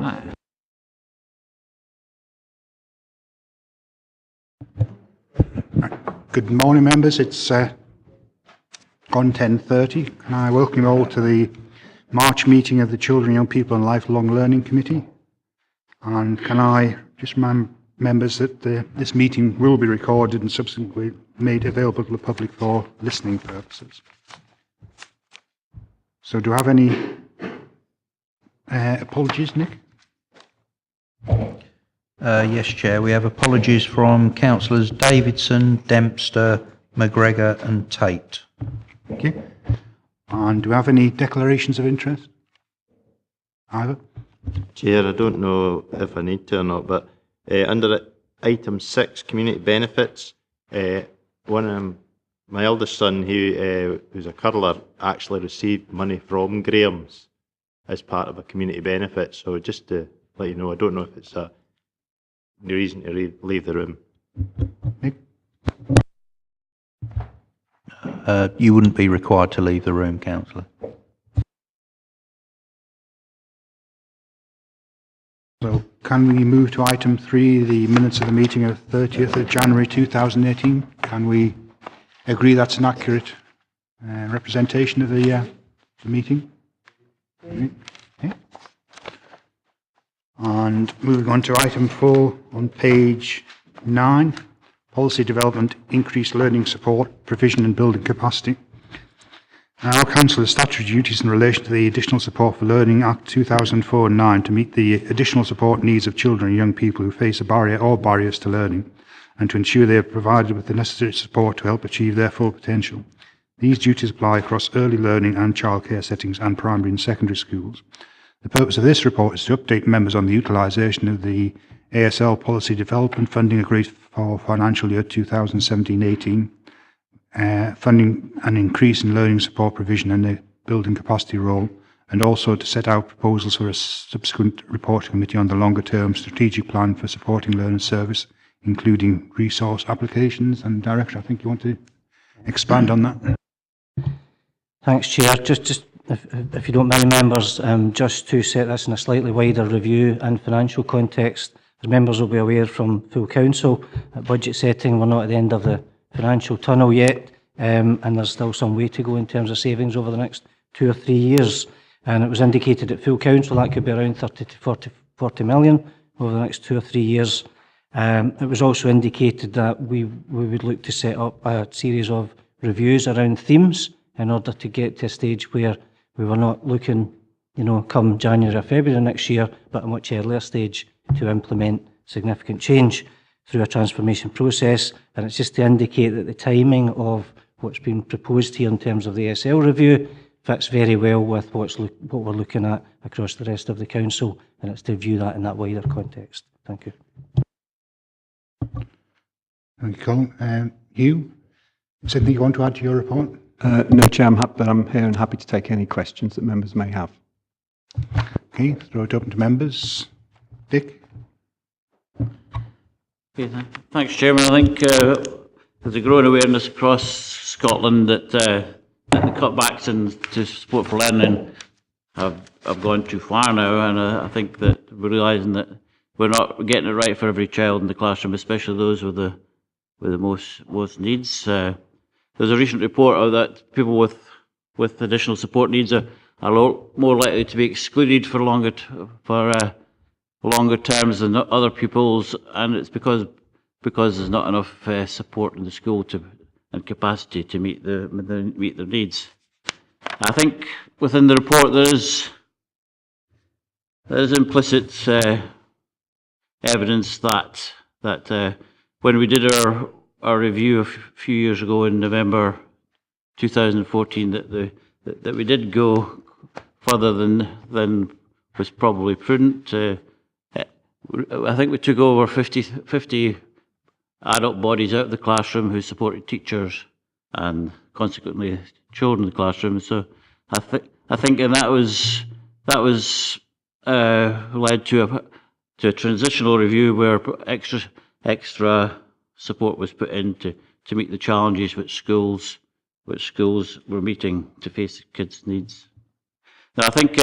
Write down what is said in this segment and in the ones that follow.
Aye. Good morning, members. It's gone 10:30. Can I welcome you all to the March meeting of the Children, Young People and Lifelong Learning Committee? And can I just remind members that this meeting will be recorded and subsequently made available to the public for listening purposes. So do I have any apologies, Nick? Yes, Chair. We have apologies from Councillors Davidson, Dempster, McGregor and Tate. Thank you. And do we have any declarations of interest? Ivor? Chair, I don't know if I need to or not, but under item 6, community benefits, one of my eldest son, who's a curler, actually received money from Graham's as part of a community benefit. So just to let you know, I don't know if it's a reason to leave the room. Nick? You wouldn't be required to leave the room, Councillor. So can we move to item 3, the minutes of the meeting of 30th of January 2018? Can we agree that's an accurate representation of the meeting? Okay. And moving on to item 4 on page 9, policy development, increased learning support, provision and building capacity. Our Council has statutory duties in relation to the Additional Support for Learning Act 2004 and 9 to meet the additional support needs of children and young people who face a barrier or barriers to learning, and to ensure they are provided with the necessary support to help achieve their full potential. These duties apply across early learning and childcare settings and primary and secondary schools. The purpose of this report is to update members on the utilisation of the ASL policy development funding agreed for financial year 2017-18, funding an increase in learning support provision and the building capacity role, and also to set out proposals for a subsequent reporting committee on the longer-term strategic plan for supporting learning service, including resource applications. And Director, I think you want to expand on that. Thanks, Chair. Just if you don't mind, members, just to set this in a slightly wider review and financial context, as members will be aware from full council, at budget setting, we're not at the end of the financial tunnel yet, and there's still some way to go in terms of savings over the next 2 or 3 years. And it was indicated at full council that could be around 30 to 40 million over the next 2 or 3 years. It was also indicated that we would look to set up a series of reviews around themes in order to get to a stage where we were not looking, come January or February next year, but a much earlier stage to implement significant change through a transformation process. And it's just to indicate that the timing of what's been proposed here in terms of the SL review fits very well with what we're looking at across the rest of the council, and it's to view that in that wider context. Thank you. Thank you, Colin. Hugh, is there anything you want to add to your report? No, Chair, I'm here and happy to take any questions that members may have. Okay, throw it open to members. Dick? Okay, thanks, Chairman. I think there's a growing awareness across Scotland that the cutbacks to support for learning have gone too far now, and I think that we're realising that we're not getting it right for every child in the classroom, especially those with the most needs. There's a recent report of that people with additional support needs are a lot more likely to be excluded for longer terms than other pupils, and it's because there's not enough support in the school and capacity to meet their needs. I think within the report there is implicit evidence that when we did our review a few years ago in November 2014, that we did go further than was probably prudent. I think we took over 50 adult bodies out of the classroom who supported teachers and consequently children in the classroom. So I think and that was led to a transitional review where extra support was put in to meet the challenges which schools were meeting to face kids' needs. Now I think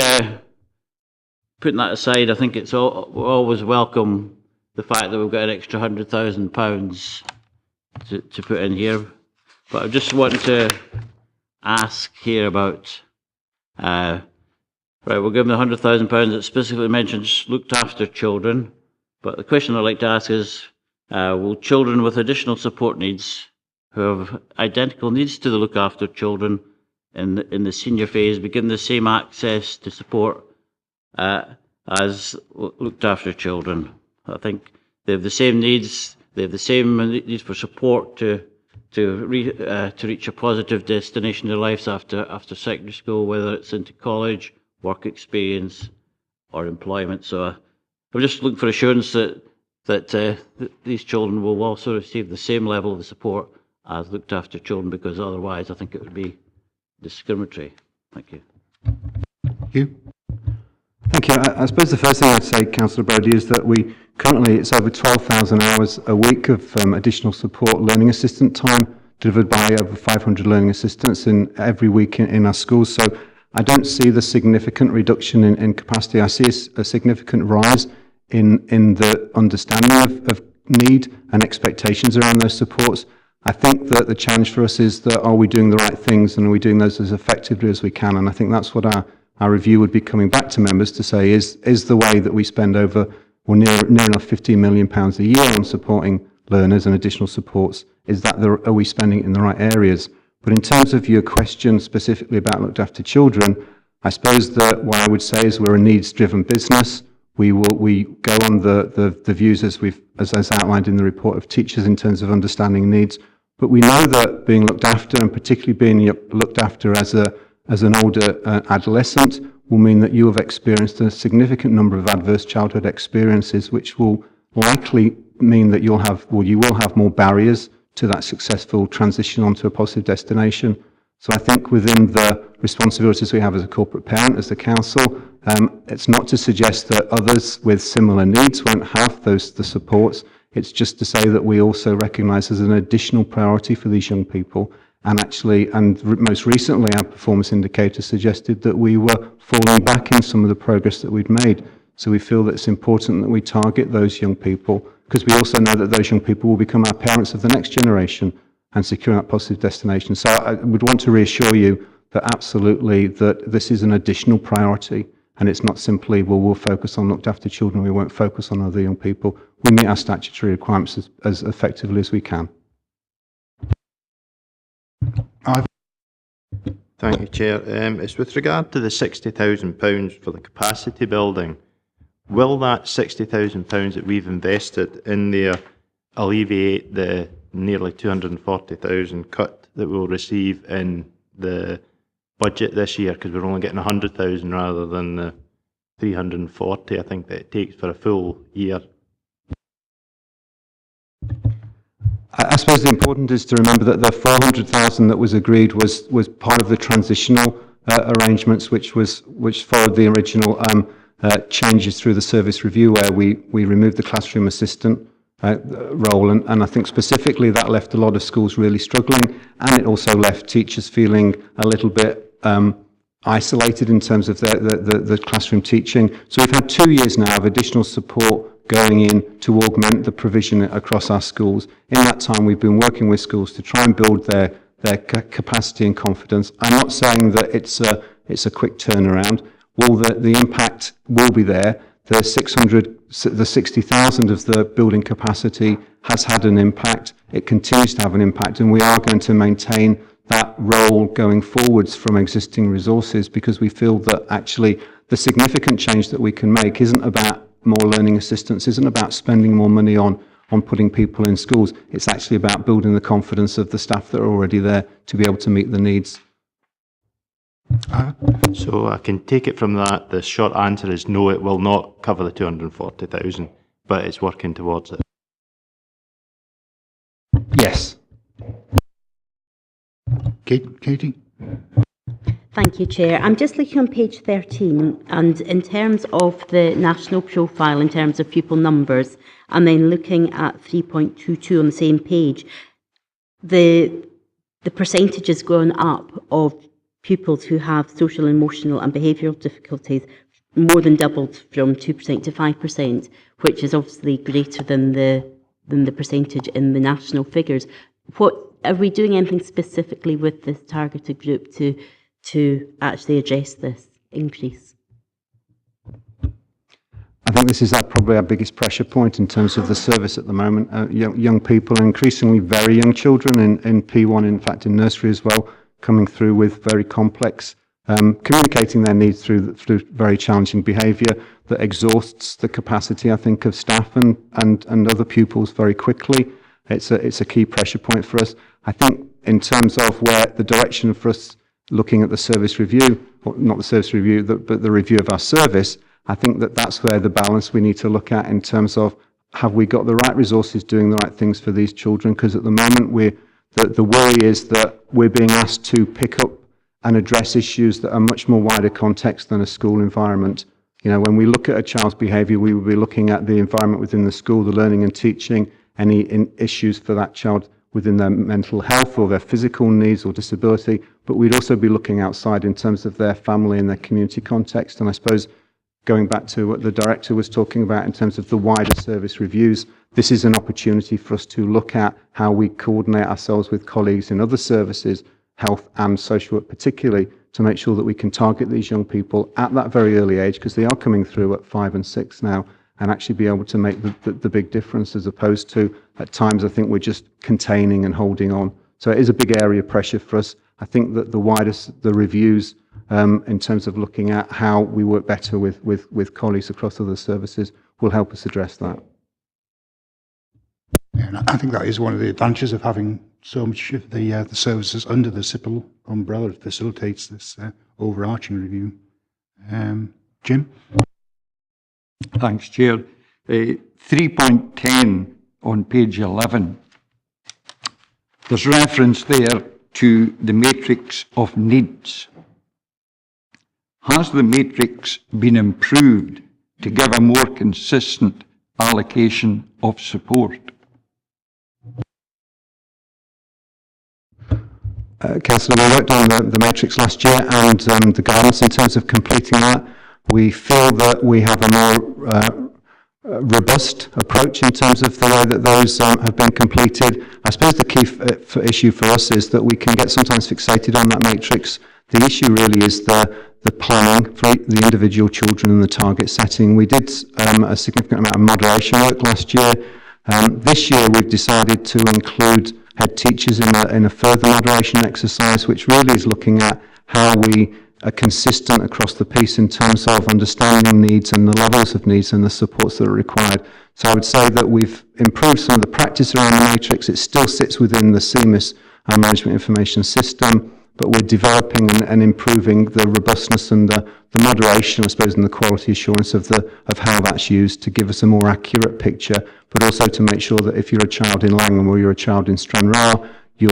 putting that aside, I think it's we always welcome the fact that we've got an extra £100,000 to put in here. But I just wanted to ask here about, right, we're given the £100,000 that specifically mentions looked after children. But the question I'd like to ask is, will children with additional support needs who have identical needs to the look after children in the senior phase begin the same access to support as looked after children? I think they have the same needs. They have the same needs for support to reach a positive destination in their lives after secondary school, whether it's into college, work experience, or employment. So I'm just looking for assurance that these children will also receive the same level of support as looked after children, because otherwise I think it would be discriminatory. Thank you. You? Thank you. I suppose the first thing I'd say, Councillor Brodie, is that we currently, it's over 12,000 hours a week of additional support learning assistant time delivered by over 500 learning assistants in every week in our schools. So I don't see the significant reduction in capacity. I see a significant rise in the understanding of need and expectations around those supports. I think that the challenge for us is that are we doing the right things and are we doing those as effectively as we can? And I think that's what our review would be coming back to members to say is the way that we spend over near enough £15 million a year on supporting learners and additional supports, are we spending it in the right areas? But in terms of your question specifically about looked after children, I suppose that what I would say is we're a needs-driven business. We go on the views as outlined in the report of teachers in terms of understanding needs. But we know that being looked after, and particularly being looked after as an older adolescent, will mean that you have experienced a significant number of adverse childhood experiences, which will likely mean that you will have more barriers to that successful transition onto a positive destination. So I think within the responsibilities we have as a corporate parent, as the council, it's not to suggest that others with similar needs won't have the supports. It's just to say that we also recognise as an additional priority for these young people. And actually, most recently, our performance indicators suggested that we were falling back in some of the progress that we'd made. So we feel that it's important that we target those young people, because we also know that those young people will become our parents of the next generation and secure that positive destination. So I would want to reassure you that absolutely that this is an additional priority, and it's not simply, well, we'll focus on looked after children, we won't focus on other young people. We meet our statutory requirements as effectively as we can. Thank you, Chair. It's with regard to the £60,000 for the capacity building. Will that £60,000 that we've invested in there alleviate the nearly 240,000 cut that we'll receive in the budget this year? Because we're only getting 100,000 rather than the 340, I think, that it takes for a full year. I suppose the important is to remember that the 400,000 that was agreed was part of the transitional arrangements, which followed the original changes through the service review, where we removed the classroom assistant role, and I think specifically that left a lot of schools really struggling, and it also left teachers feeling a little bit isolated in terms of the classroom teaching. So we've had 2 years now of additional support going in to augment the provision across our schools. In that time, we've been working with schools to try and build their capacity and confidence. I'm not saying that it's a quick turnaround. Well, the impact will be there. The 60,000 of the building capacity has had an impact. It continues to have an impact, and we are going to maintain that role going forwards from existing resources, because we feel that actually the significant change that we can make isn't about more learning assistants, isn't about spending more money on putting people in schools. It's actually about building the confidence of the staff that are already there to be able to meet the needs. So I can take it from that, the short answer is no, it will not cover the 240,000, but it's working towards it. Yes. Katie? Thank you, Chair. I'm just looking on page 13, and in terms of the national profile, in terms of pupil numbers, and then looking at 3.22 on the same page, the percentage has gone up of pupils who have social, emotional and behavioural difficulties more than doubled from 2% to 5%, which is obviously greater than the percentage in the national figures. What are we doing anything specifically with this targeted group to actually address this increase? I think this is probably our biggest pressure point in terms of the service at the moment. Young people, increasingly very young children in P1, in fact in nursery as well, coming through with very complex, communicating their needs through very challenging behaviour that exhausts the capacity, I think, of staff and other pupils very quickly. It's a key pressure point for us. I think in terms of where the direction for us looking at the service review, or not the service review, but the review of our service, I think that's where the balance we need to look at in terms of, have we got the right resources doing the right things for these children? Because at the moment the worry is that we're being asked to pick up and address issues that are much more wider context than a school environment. You know, when we look at a child's behaviour, we will be looking at the environment within the school, the learning and teaching, any issues for that child within their mental health or their physical needs or disability, but we'd also be looking outside in terms of their family and their community context. And I suppose going back to what the director was talking about in terms of the wider service reviews, this is an opportunity for us to look at how we coordinate ourselves with colleagues in other services, health and social work particularly, to make sure that we can target these young people at that very early age, because they are coming through at 5 and 6 now, and actually be able to make the big difference, as opposed to, at times, I think we're just containing and holding on. So it is a big area of pressure for us. I think that the reviews, in terms of looking at how we work better with colleagues across other services, will help us address that. Yeah, and I think that is one of the advantages of having so much of the services under the CYPL umbrella. It facilitates this overarching review. Jim? Thanks, Chair. 3.10 on page 11. There's reference there to the matrix of needs. Has the matrix been improved to give a more consistent allocation of support? Councillor, we worked on the matrix last year and the guidance in terms of completing that. We feel that we have a more robust approach in terms of the way that those have been completed. I suppose the key issue for us is that we can get sometimes fixated on that matrix. The issue really is the planning for the individual children and the target setting. We did a significant amount of moderation work last year. This year we've decided to include head teachers in a further moderation exercise, which really is looking at how we are consistent across the piece in terms of understanding needs and the levels of needs and the supports that are required. So I would say that we've improved some of the practice around the matrix. It still sits within the CMIS management information system, but we're developing and improving the robustness and the moderation, I suppose, and the quality assurance of how that's used to give us a more accurate picture, but also to make sure that if you're a child in Langham or you're a child in Stranraer, your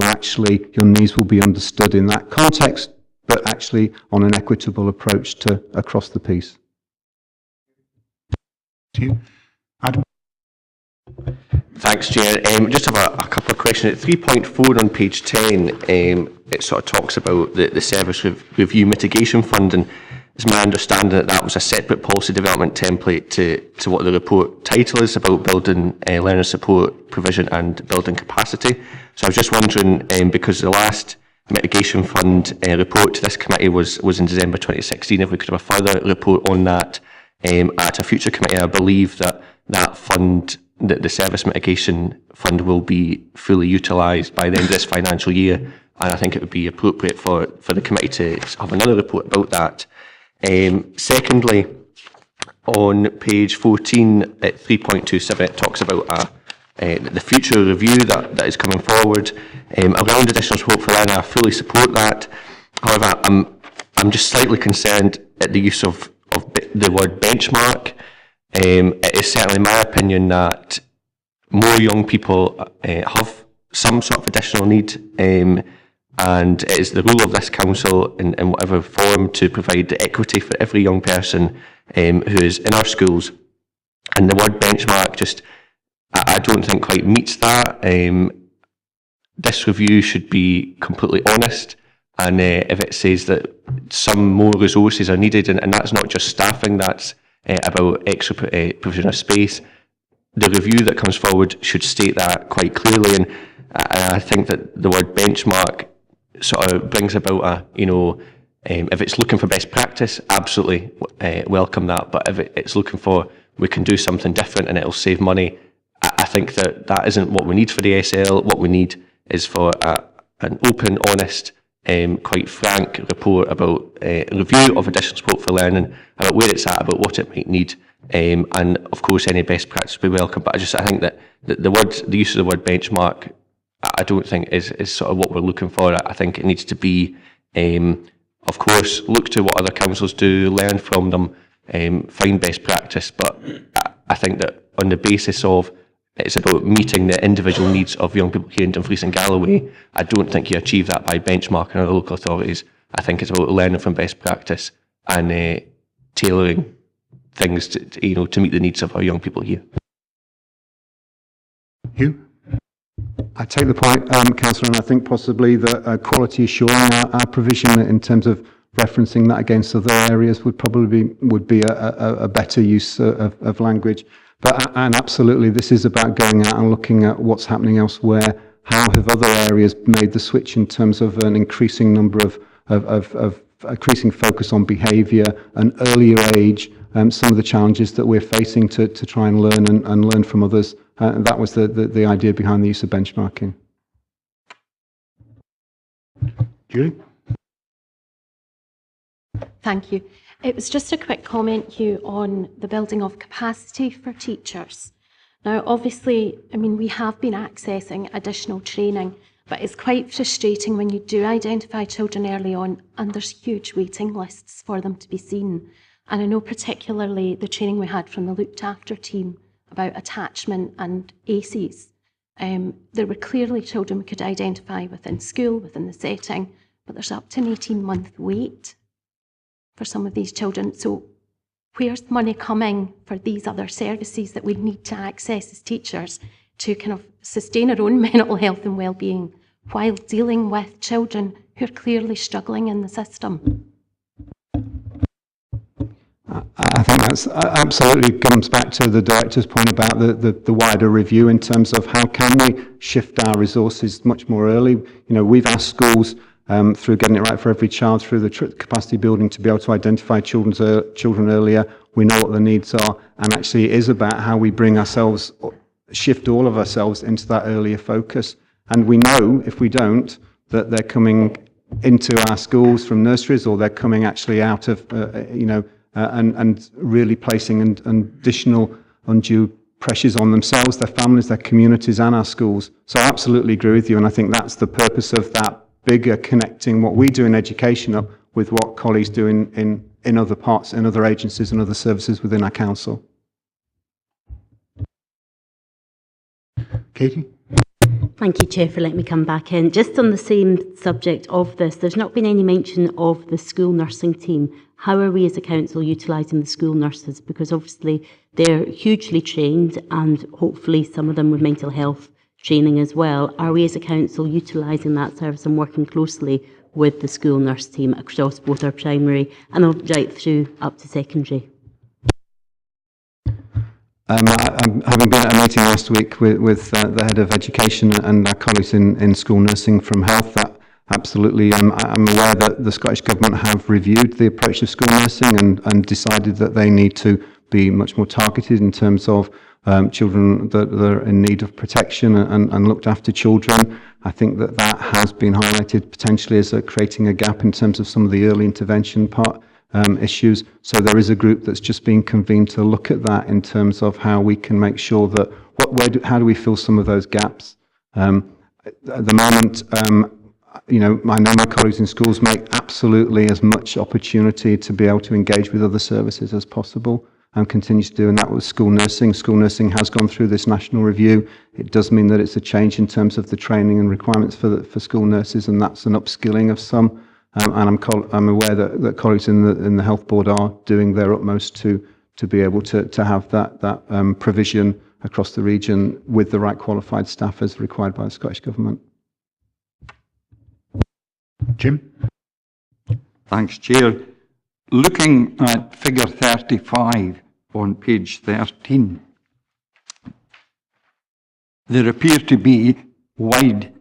needs will be understood in that context, but actually on an equitable approach to across the piece. Thank you. Adam? Thanks, Chair. Just have a couple of questions. At 3.4 on page 10, it sort of talks about the Service Review Mitigation Fund, and it's my understanding that was a separate policy development template to what the report title is about, building learner support provision and building capacity. So I was just wondering, because the last mitigation fund report to this committee was in December 2016, if we could have a further report on that at a future committee. I believe that fund, the Service Mitigation Fund, will be fully utilised by the end of this financial year, and I think it would be appropriate for the committee to have another report about that. Secondly, on page 14 at 3.27, it talks about the future review that is coming forward around additional support for learning. I fully support that. However, I'm just slightly concerned at the use of the word benchmark. It is certainly my opinion that more young people have some sort of additional need, and it is the role of this council in whatever form to provide the equity for every young person who is in our schools. And the word benchmark just, I don't think quite meets that. This review should be completely honest and if it says that some more resources are needed, and that's not just staffing, that's about extra provision of space, the review that comes forward should state that quite clearly. And I think that the word benchmark sort of brings about a, if it's looking for best practice, absolutely welcome that. But if it's looking for, we can do something different and it'll save money, I think that isn't what we need for the SL. What we need is for an open, honest, quite frank report about a review of additional support for learning, about where it's at, about what it might need, and of course any best practice will be welcome. But I think that the use of the word benchmark, I don't think is sort of what we're looking for. I think it needs to be, of course, look to what other councils do, learn from them, find best practice. But I think that on the basis of it's about meeting the individual needs of young people here in Dumfries and Galloway, I don't think you achieve that by benchmarking other local authorities. I think it's about learning from best practice and tailoring things to meet the needs of our young people here. Hugh? I take the point, Councillor, and I think possibly that quality assuring our provision in terms of referencing that against other areas would be a better use of language. But and absolutely, this is about going out and looking at what's happening elsewhere. How have other areas made the switch in terms of an increasing number of increasing focus on behaviour, an earlier age, some of the challenges that we're facing to try and learn and learn from others. And that was the idea behind the use of benchmarking. Julie? Thank you. It was just a quick comment, Hugh, on the building of capacity for teachers. Now, obviously, we have been accessing additional training, but it's quite frustrating when you do identify children early on and there's huge waiting lists for them to be seen. And I know particularly the training we had from the looked after team about attachment and ACEs. There were clearly children we could identify within school, within the setting, but there's up to an 18-month wait for some of these children. So where's the money coming for these other services that we need to access as teachers to kind of sustain our own mental health and well-being while dealing with children who are clearly struggling in the system? I think that's absolutely comes back to the Director's point about the wider review in terms of how can we shift our resources much more early. We've asked schools through Getting It Right for Every Child, through the capacity building, to be able to identify children earlier. We know what the needs are, and actually it is about how we shift all of ourselves into that earlier focus. And we know, if we don't, that they're coming into our schools from nurseries, or they're coming actually out of, and really placing additional undue pressures on themselves, their families, their communities, and our schools. So I absolutely agree with you, and I think that's the purpose of that bigger connecting what we do in education up with what colleagues do in other parts, in other agencies and other services within our council. Katie? Thank you, Chair, for letting me come back in. Just on the same subject of this, there's not been any mention of the school nursing team. How are we as a council utilising the school nurses? Because obviously they're hugely trained, and hopefully some of them with mental health training as well. Are we as a council utilising that service and working closely with the school nurse team across both our primary and right through up to secondary? Having been at a meeting last week with the head of education and our colleagues in school nursing from health, that absolutely, I'm aware that the Scottish Government have reviewed the approach to school nursing and decided that they need to be much more targeted in terms of children that are in need of protection and looked after children. I think that has been highlighted potentially as creating a gap in terms of some of the early intervention issues. So there is a group that's just been convened to look at that in terms of how we can make sure that how do we fill some of those gaps. At the moment, I know my colleagues in schools make absolutely as much opportunity to be able to engage with other services as possible, and continue to do, and that was school nursing. School nursing has gone through this national review. It does mean that it's a change in terms of the training and requirements for school nurses, and that's an upskilling of some. And I'm aware that colleagues in the health board are doing their utmost to be able to have that provision across the region with the right qualified staff as required by the Scottish Government. Jim? Thanks, Chair. Looking at figure 35 on page 13, there appear to be wide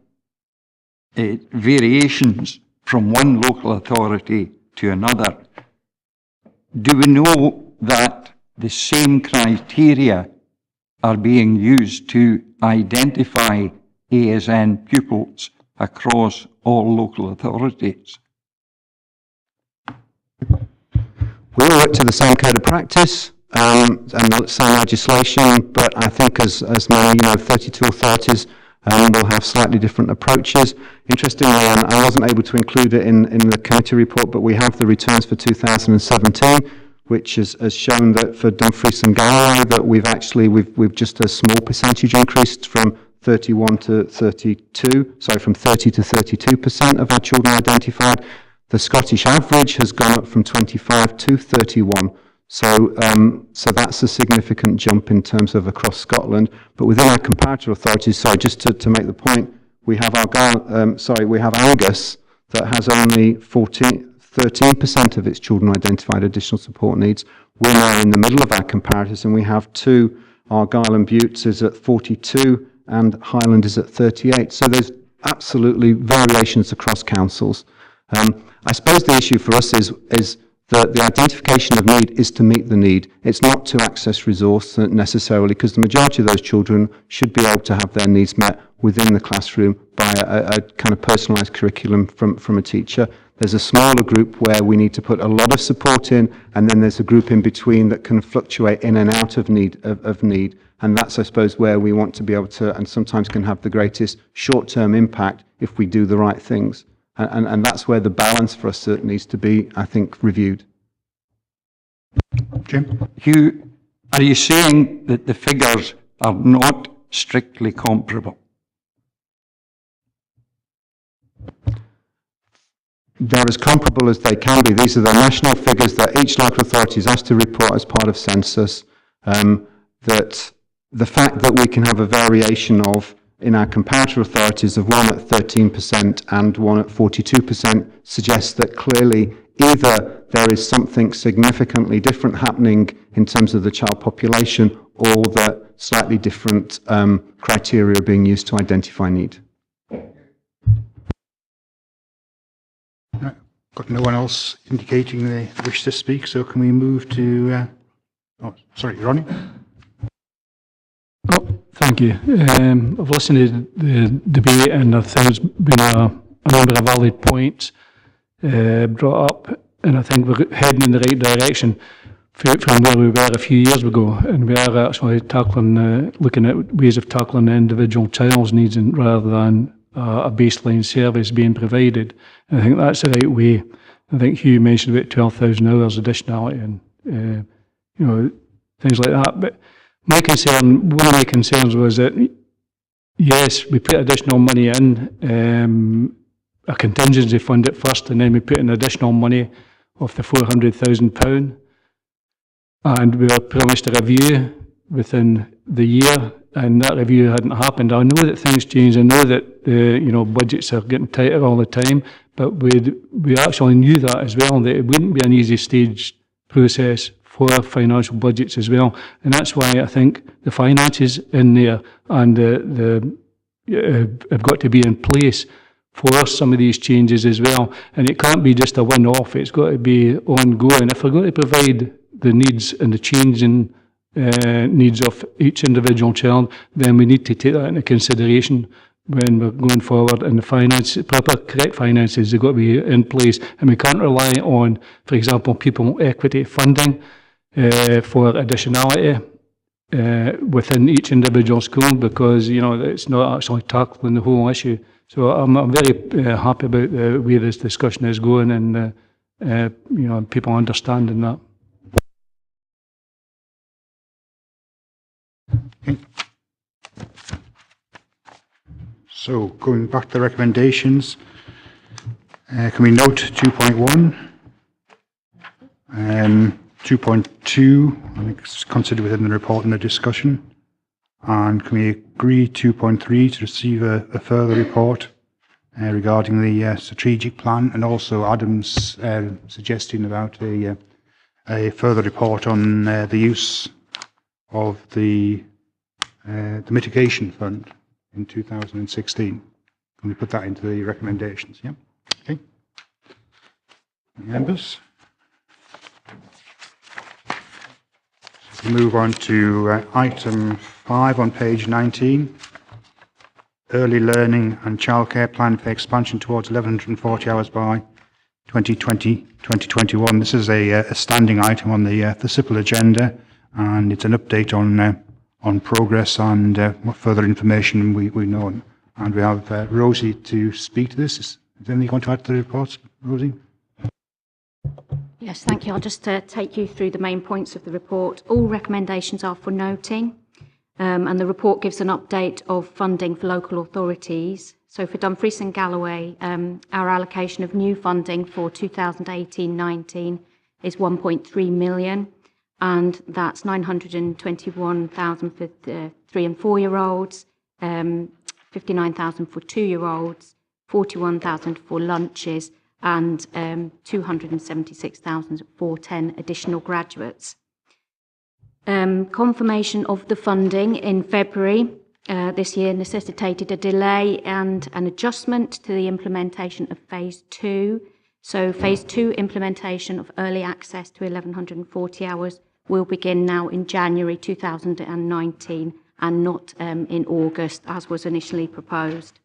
variations from one local authority to another. Do we know that the same criteria are being used to identify ASN pupils across all local authorities? We all work to the same code of practice and the same legislation, but I think as many, 32 authorities will have slightly different approaches. Interestingly, I wasn't able to include it in the committee report, but we have the returns for 2017, which has shown that for Dumfries and Galloway that we've just a small percentage increased from 31 to 32, so from 30 to 32% of our children identified. The Scottish average has gone up from 25 to 31. So that's a significant jump in terms of across Scotland. But within our comparator authorities, just to make the point, we have we have Angus that has only 13% of its children identified additional support needs. We're now in the middle of our comparators, and we have two. Argyll and Buttes is at 42, and Highland is at 38. So there's absolutely variations across councils. I suppose the issue for us is that the identification of need is to meet the need. It's not to access resource necessarily, because the majority of those children should be able to have their needs met within the classroom by a kind of personalised curriculum from a teacher. There's a smaller group where we need to put a lot of support in, and then there's a group in between that can fluctuate in and out of need. And that's, I suppose, where we want to be able to, and sometimes can have the greatest short-term impact if we do the right things. And that's where the balance for us needs to be, I think, reviewed. Jim? Hugh, are you saying that the figures are not strictly comparable? They're as comparable as they can be. These are the national figures that each local authority is asked to report as part of census. That the fact that we can have a variation of, in our comparator authorities, of one at 13% and one at 42% suggests that clearly either there is something significantly different happening in terms of the child population, or that slightly different criteria are being used to identify need. Got no one else indicating they wish to speak, so can we move to... Ronnie? Oh, thank you. I've listened to the debate, and I think there's been a number of valid points brought up, and I think we're heading in the right direction from where we were a few years ago, and we are actually looking at ways of tackling the individual child's needs rather than a baseline service being provided. And I think that's the right way. I think Hugh mentioned about 12,000 hours additionality and things like that. But one of my concerns was that, yes, we put additional money in, a contingency fund at first, and then we put in additional money of the £400,000, and we were promised a review within the year, and that review hadn't happened. I know that things change. I know that budgets are getting tighter all the time, but we actually knew that as well, that it wouldn't be an easy staged process for financial budgets as well, and that's why I think the finances in there and have got to be in place for some of these changes as well. And it can't be just a one-off. It's got to be ongoing. If we're going to provide the needs and the changing needs of each individual child, then we need to take that into consideration when we're going forward. And the correct finances have got to be in place, and we can't rely on, for example, people equity funding for additionality within each individual school, because it's not actually tackling the whole issue. So I'm very happy about the way this discussion is going, and people understanding that. Okay. So going back to the recommendations, can we note 2.1? 2.2, I think it's considered within the report and the discussion. And can we agree 2.3 to receive a further report regarding the strategic plan, and also Adam's suggestion about a further report on the use of the mitigation fund in 2016. Can we put that into the recommendations? Yeah. Okay. Members. So we move on to item 5 on page 19. Early Learning and Childcare Plan for expansion towards 1,140 hours by 2020-2021. This is a standing item on the CYPLLC agenda, and it's an update on progress and what further information we know. And we have Rosie to speak to this. Is there anything you want to add to the report, Rosie? Yes, thank you. I'll just take you through the main points of the report. All recommendations are for noting. And the report gives an update of funding for local authorities. So for Dumfries and Galloway, our allocation of new funding for 2018-19 is 1.3 million, and that's 921,000 for 3 and 4 year olds, 59,000 for 2 year olds, 41,000 for lunches, and 276,000 for 10 additional graduates. Confirmation of the funding in February this year necessitated a delay and an adjustment to the implementation of Phase 2. So Phase 2 implementation of early access to 1,140 hours will begin now in January 2019 and not in August as was initially proposed.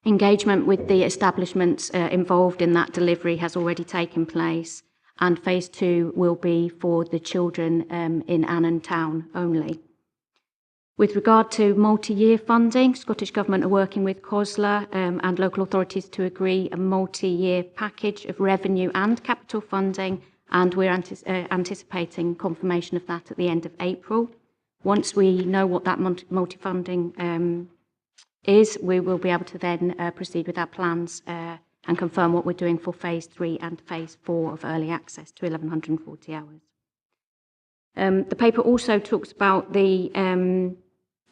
Engagement with the establishments involved in that delivery has already taken place, and Phase 2 will be for the children in Annan Town only. With regard to multi-year funding, Scottish Government are working with COSLA and local authorities to agree a multi-year package of revenue and capital funding, and we're anticipating confirmation of that at the end of April. Once we know what that multi-funding is, we will be able to then proceed with our plans and confirm what we're doing for Phase 3 and Phase 4 of early access to 1,140 hours. The paper also talks about the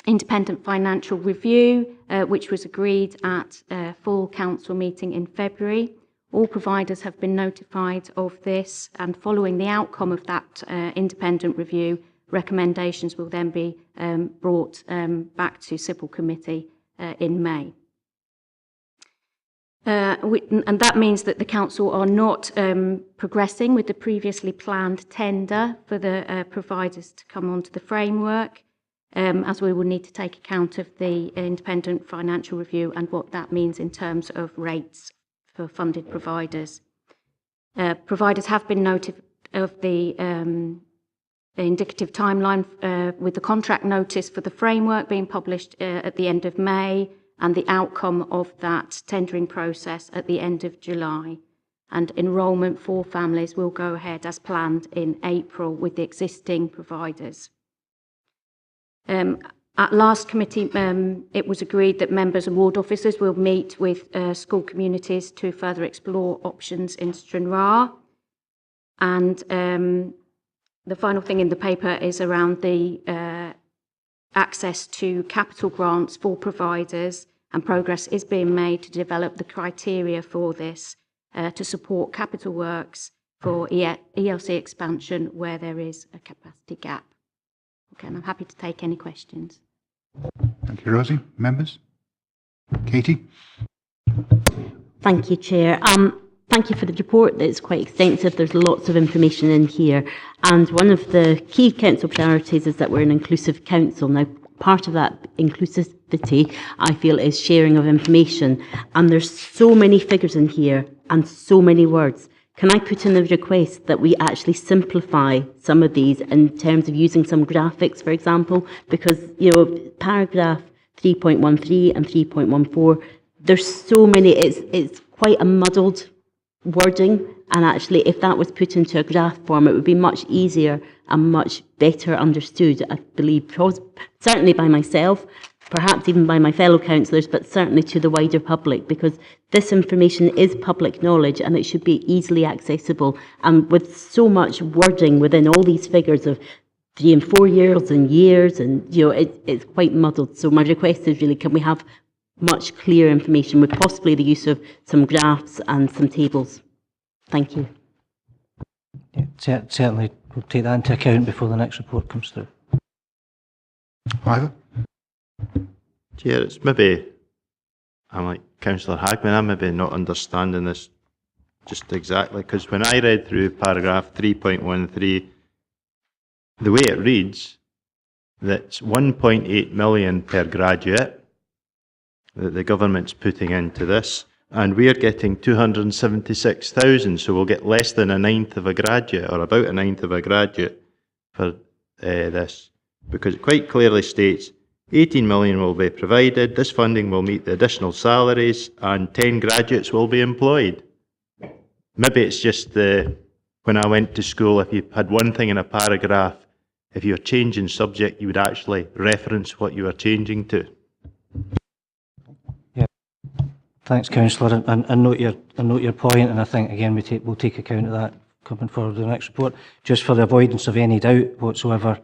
independent financial review, which was agreed at a full council meeting in February. All providers have been notified of this, and following the outcome of that independent review, recommendations will then be brought back to CYPLLC committee in May. And that means that the council are not progressing with the previously planned tender for the providers to come onto the framework, as we will need to take account of the independent financial review and what that means in terms of rates for funded providers. Providers have been notified of the indicative timeline with the contract notice for the framework being published at the end of May, and the outcome of that tendering process at the end of July. And enrolment for families will go ahead as planned in April with the existing providers. At last committee, it was agreed that members and ward officers will meet with school communities to further explore options in Stranraer. And the final thing in the paper is around the access to capital grants for providers, and progress is being made to develop the criteria for this to support capital works for ELC expansion where there is a capacity gap. Okay, and I'm happy to take any questions. Thank you, Rosie. Members? Katie? Thank you, Chair. Thank you for the report. It's quite extensive. There's lots of information in here. And one of the key council priorities is that we're an inclusive council. Now, part of that inclusivity, I feel, is sharing of information. And there's so many figures in here and so many words. Can I put in a request that we actually simplify some of these in terms of using some graphics, for example? Because, you know, paragraph 3.13 and 3.14, there's so many, it's quite a muddled wording, and actually if that was put into a graph form it would be much easier and much better understood, I believe, certainly by myself, perhaps even by my fellow councillors, but certainly to the wider public, because this information is public knowledge and it should be easily accessible. And with so much wording within all these figures of 3 and 4 years and years, and you know, it's quite muddled. So my request is really, can we have much clearer information with possibly the use of some graphs and some tables. Thank you. Yeah, certainly, we'll take that into account before the next report comes through. Ivor? Chair, it's maybe, I'm like Councillor Hagman, I'm maybe not understanding this just exactly, because when I read through paragraph 3.13, the way it reads, that's 1.8 million per graduate that the government's putting into this, and we're getting 276,000, so we'll get less than a ninth of a graduate, or about a ninth of a graduate for this, because it quite clearly states 18 million will be provided, this funding will meet the additional salaries, and 10 graduates will be employed. Maybe it's just when I went to school, if you had one thing in a paragraph, if you're changing subject, you would actually reference what you were changing to. Yeah. Thanks, Councillor. I note your point, and I think again we'll take account of that coming forward with the next report. Just for the avoidance of any doubt whatsoever,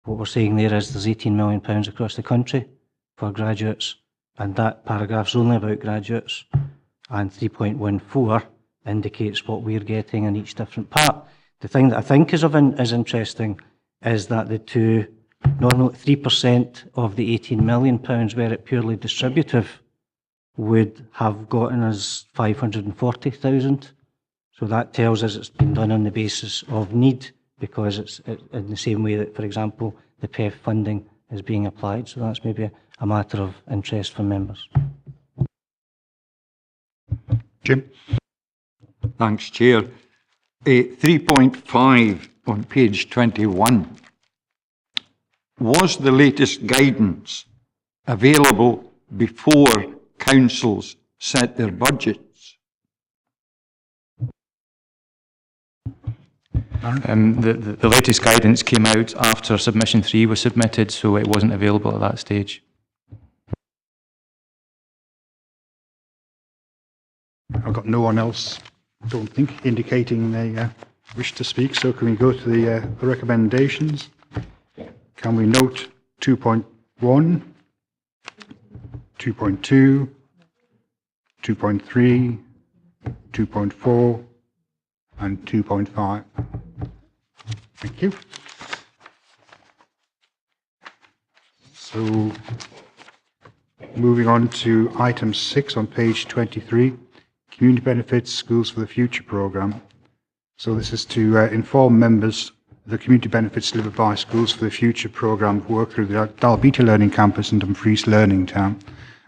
what we're saying there is there's £18 million across the country for graduates, and that paragraph's only about graduates, and 3.14 indicates what we're getting in each different part. The thing that I think is interesting is that the two, normally 3% of the £18 million, were it purely distributive, would have gotten us 540,000. So that tells us it's been done on the basis of need, because it's in the same way that, for example, the PEF funding is being applied. So that's maybe a matter of interest for members. Jim? Thanks, Chair. 3.5 on page 21. Was the latest guidance available before councils set their budgets? The latest guidance came out after submission 3 was submitted, so it wasn't available at that stage. I've got no one else, don't think, indicating they wish to speak, so can we go to the recommendations? Can we note 2.1, 2.2, 2.3, 2.4 and 2.5? Thank you. So, moving on to item 6 on page 23, Community Benefits Schools for the Future programme. So this is to inform members of the community benefits delivered by Schools for the Future programme work through the Dalbeattie Learning Campus and Dumfries Learning Town.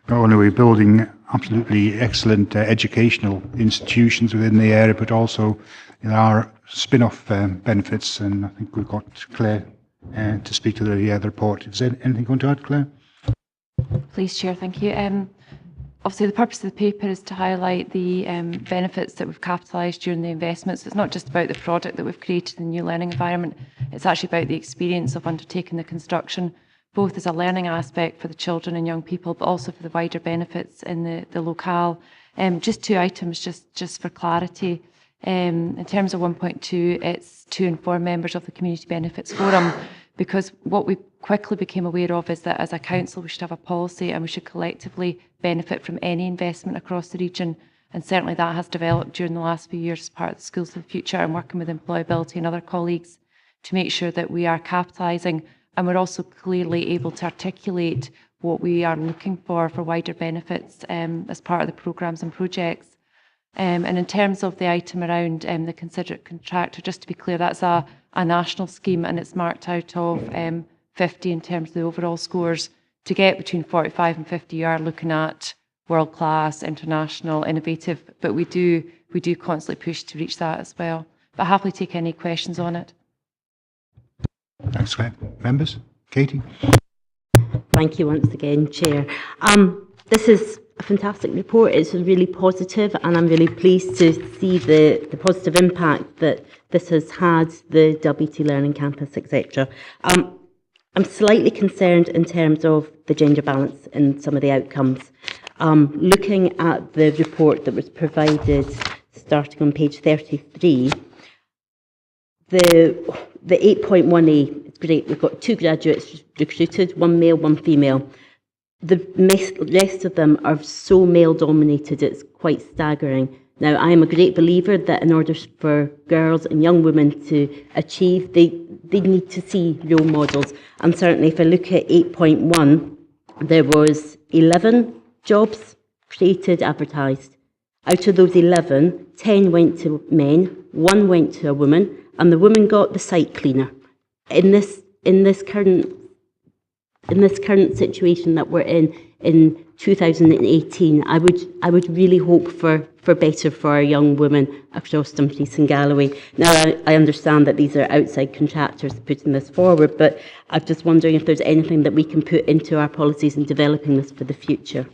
Not only are we building absolutely excellent educational institutions within the area, but also there are spin-off benefits, and I think we've got Claire to speak to the report. Is there anything you want to add, Claire? Please, Chair, thank you. Obviously, the purpose of the paper is to highlight the benefits that we've capitalised during the investments. It's not just about the product that we've created in the new learning environment, it's actually about the experience of undertaking the construction, both as a learning aspect for the children and young people, but also for the wider benefits in the locale. Just 2 items, just for clarity. In terms of 1.2, it's to inform members of the Community Benefits Forum, because what we quickly became aware of is that as a council we should have a policy and we should collectively benefit from any investment across the region, and certainly that has developed during the last few years as part of the Schools for the Future and working with employability and other colleagues to make sure that we are capitalising, and we're also clearly able to articulate what we are looking for wider benefits as part of the programmes and projects. And in terms of the item around the considerate contractor, just to be clear, that's a national scheme, and it's marked out of 50 in terms of the overall scores. To get between 45 and 50, you are looking at world-class, international, innovative, but we do constantly push to reach that as well. But happily take any questions on it. Thanks, Claire. Members? Katie? Thank you once again, Chair. This is a fantastic report. It's really positive, and I'm really pleased to see the positive impact that this has had, the Dalbeattie Learning Campus, etc. I'm slightly concerned in terms of the gender balance in some of the outcomes. Looking at the report that was provided starting on page 33, the 8.1a is great. We've got 2 graduates recruited, 1 male, 1 female. the rest of them are so male-dominated, it's quite staggering. Now, I am a great believer that in order for girls and young women to achieve, they need to see role models. And certainly if I look at 8.1, there was 11 jobs created, advertised. Out of those 11, 10 went to men, 1 went to a woman, and the woman got the site cleaner. In this current situation that we're in 2018, I would really hope for better for our young women across Dumfries and Galloway. Now, I understand that these are outside contractors putting this forward, but I'm just wondering if there's anything that we can put into our policies in developing this for the future.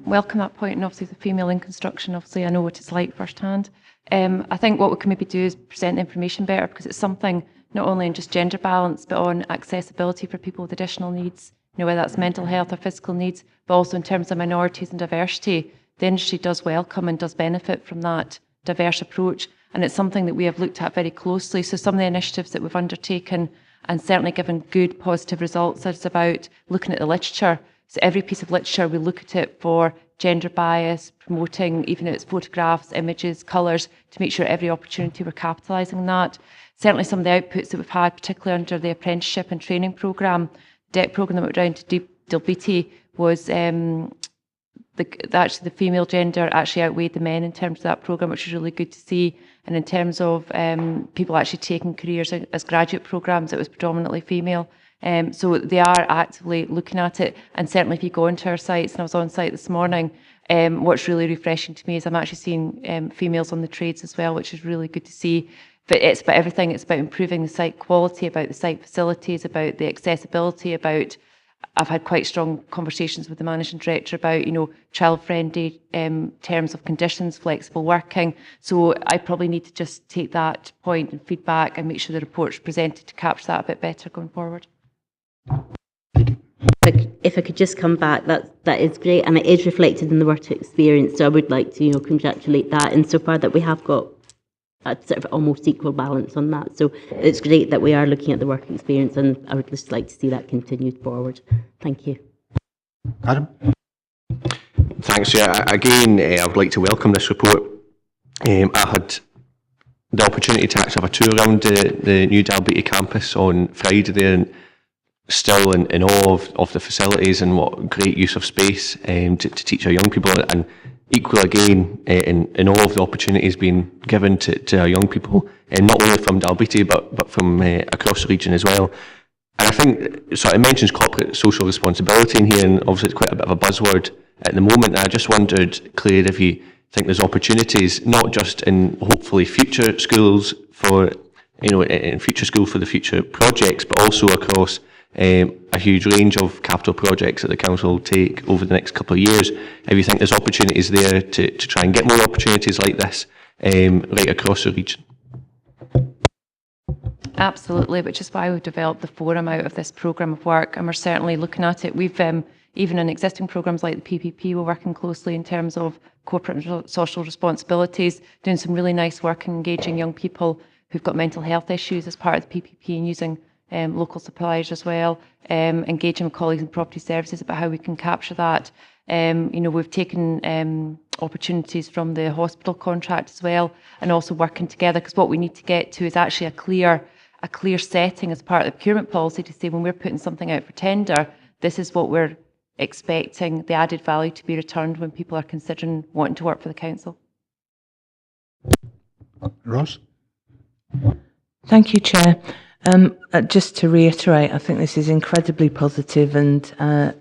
Welcome that point, and obviously the female in construction, obviously I know what it's like firsthand. I think what we can maybe do is present the information better, because it's something not only in just gender balance, but on accessibility for people with additional needs, whether that's mental health or physical needs, but also in terms of minorities and diversity. The industry does welcome and does benefit from that diverse approach, and it's something that we have looked at very closely. So some of the initiatives that we've undertaken and certainly given good positive results is about looking at the literature. So every piece of literature, we look at it for gender bias, promoting even its photographs, images, colours, to make sure every opportunity we're capitalising on that. Certainly some of the outputs that we've had, particularly under the apprenticeship and training programme, DEC programme that went down to Dalbeattie, was actually the female gender actually outweighed the men in terms of that programme, which is really good to see. And in terms of people actually taking careers as graduate programmes, it was predominantly female. So they are actively looking at it, and certainly if you go into our sites, and I was on site this morning, what's really refreshing to me is I'm actually seeing females on the trades as well, which is really good to see. But it's about everything. It's about improving the site quality, about the site facilities, about the accessibility, about, I've had quite strong conversations with the managing director about, child-friendly terms of conditions, flexible working. So I probably need to just take that point and feedback and make sure the report's presented to capture that a bit better going forward. If I could just come back, that is great, and it is reflected in the work experience. So I would like to, congratulate that insofar that we have got a sort of almost equal balance on that. So it's great that we are looking at the work experience, and I would just like to see that continued forward. Thank you. Adam? Thanks, Chair. Again, I would like to welcome this report. I had the opportunity to actually have a tour around the new Dalbeattie campus on Friday there, and still in awe of the facilities and what great use of space to teach our young people, and equal again in all of the opportunities being given to our young people, and not only from Dalbeattie but from across the region as well. And I think, so it mentions corporate social responsibility in here, and obviously it's quite a bit of a buzzword at the moment. And I just wondered, Claire, if you think there's opportunities, not just in hopefully future schools for, in future school for the future projects, but also across a huge range of capital projects that the council will take over the next couple of years. If you think there's opportunities there to try and get more opportunities like this right across the region. Absolutely, which is why we've developed the forum out of this programme of work, and we're certainly looking at it. We've even in existing programmes like the PPP, we're working closely in terms of corporate and social responsibilities, doing some really nice work and engaging young people who've got mental health issues as part of the PPP, and using local suppliers as well, engaging with colleagues in property services about how we can capture that. We've taken opportunities from the hospital contract as well, and also working together, because what we need to get to is actually a clear setting as part of the procurement policy to say, when we're putting something out for tender, this is what we're expecting the added value to be returned when people are considering wanting to work for the council. Ross? Thank you, Chair. Just to reiterate, I think this is incredibly positive, and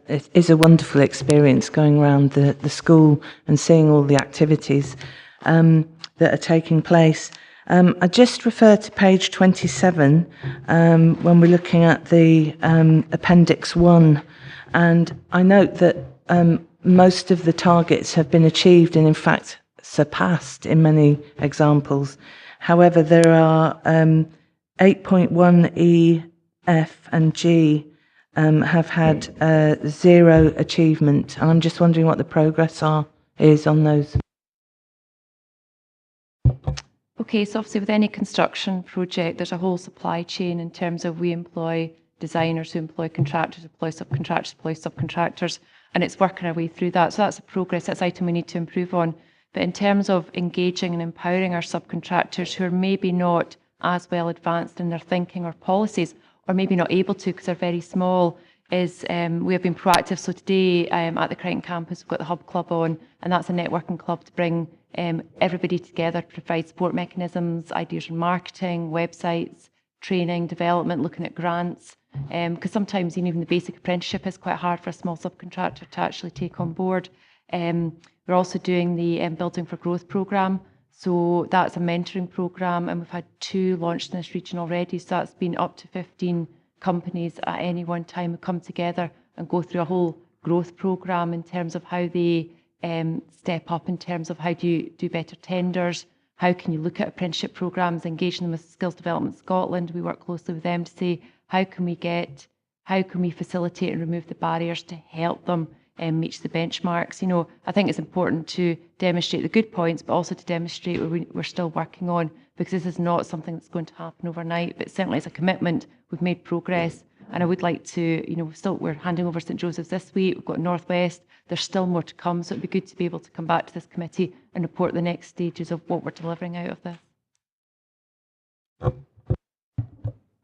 it is a wonderful experience going around the school and seeing all the activities that are taking place. I just refer to page 27 when we're looking at the Appendix 1, and I note that most of the targets have been achieved and in fact surpassed in many examples. However, there are 8.1 E, F and G have had 0 achievement, and I'm just wondering what the progress is on those. Okay, so obviously with any construction project, there's a whole supply chain in terms of we employ designers who employ contractors, employ subcontractors, and it's working our way through that. So that's a progress, that's an item we need to improve on. But in terms of engaging and empowering our subcontractors who are maybe not as well advanced in their thinking or policies, or maybe not able to because they're very small, is we have been proactive. So today at the Crichton campus, we've got the Hub Club on, and that's a networking club to bring everybody together, to provide support mechanisms, ideas in marketing, websites, training, development, looking at grants. Because sometimes even the basic apprenticeship is quite hard for a small subcontractor to actually take on board. We're also doing the Building for Growth programme. So that's a mentoring programme, and we've had 2 launched in this region already. So that's been up to 15 companies at any one time who come together and go through a whole growth programme in terms of how they step up, in terms of how do you do better tenders, how can you look at apprenticeship programmes, engaging them with Skills Development Scotland. We work closely with them to say how can we facilitate and remove the barriers to help them reach the benchmarks. You know, I think it's important to demonstrate the good points, but also to demonstrate what we're still working on, because this is not something that's going to happen overnight, but certainly it's a commitment. We've made progress, and I would like to, you know, we're handing over St Joseph's this week, we've got North West, there's still more to come, so it'd be good to be able to come back to this committee and report the next stages of what we're delivering out of this.